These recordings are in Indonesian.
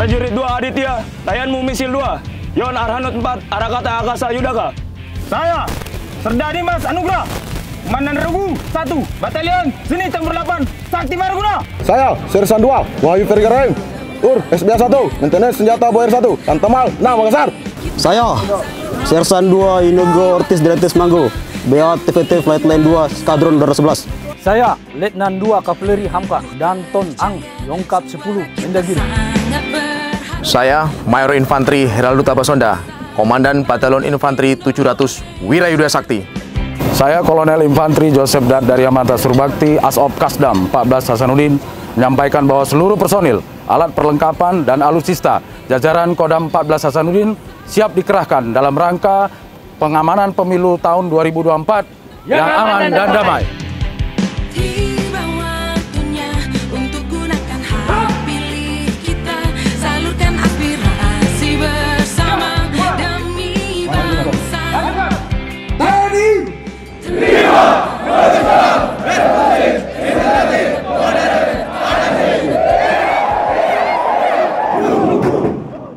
Prajurit 2 Aditya, Tayanmu Misil 2, Yon Arhanut 4, Arakata Akasa Yudaka. Saya, Serda Dimas Anugrah, Komandan Regu 1, Batalion Seni Tempur 8, Sakti Marguna. Saya, Sersan 2, Wahyu Fergaraim, Tur SBA 1, Maintenance Senjata Boyer 1, dan Temal 6 Makassar. Saya, Sersan 2 Inigo Ortiz Dilantis Manggo, BA TVT Flight Line 2, Skadron Udara 11. Saya, Letnan 2 Kavaleri Hamka, Danton Ang, Yongkap 10, Mendagiri. Saya, Mayor Infanteri Heraldo Tabasonda, Komandan Batalion Infanteri 700 Wirayuda Sakti. Saya Kolonel Infanteri Joseph Dad dari Amata Surbakti, Asop Kasdam 14 Hasanuddin, menyampaikan bahwa seluruh personil, alat perlengkapan, dan alutsista jajaran Kodam 14 Hasanuddin siap dikerahkan dalam rangka pengamanan pemilu tahun 2024 yang aman dan damai.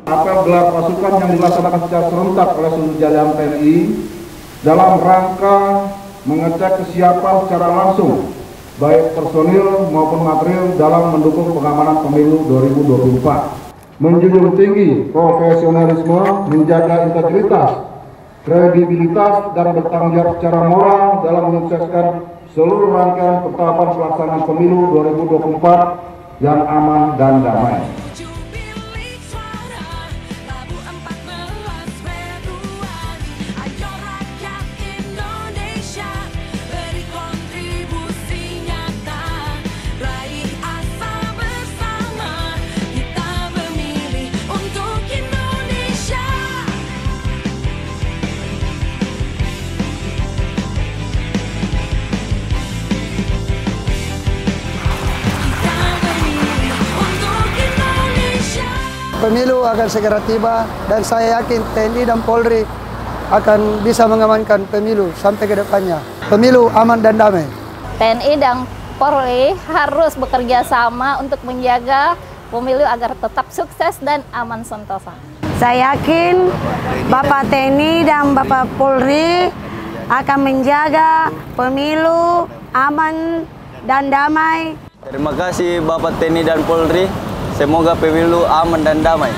Apel gelar pasukan yang dilaksanakan secara serentak oleh seluruh jajaran TNI dalam rangka mengecek kesiapan secara langsung baik personil maupun material dalam mendukung pengamanan pemilu 2024. Menjunjung tinggi profesionalisme, menjaga integritas, kredibilitas, dan bertanggung jawab secara moral dalam menyukseskan seluruh rangkaian pertahapan pelaksanaan pemilu 2024 yang aman dan damai. Pemilu akan segera tiba dan saya yakin TNI dan Polri akan bisa mengamankan pemilu sampai ke depannya. Pemilu aman dan damai. TNI dan Polri harus bekerja sama untuk menjaga pemilu agar tetap sukses dan aman sentosa. Saya yakin Bapak TNI dan Bapak Polri akan menjaga pemilu aman dan damai. Terima kasih Bapak TNI dan Polri. Semoga pemilu aman dan damai.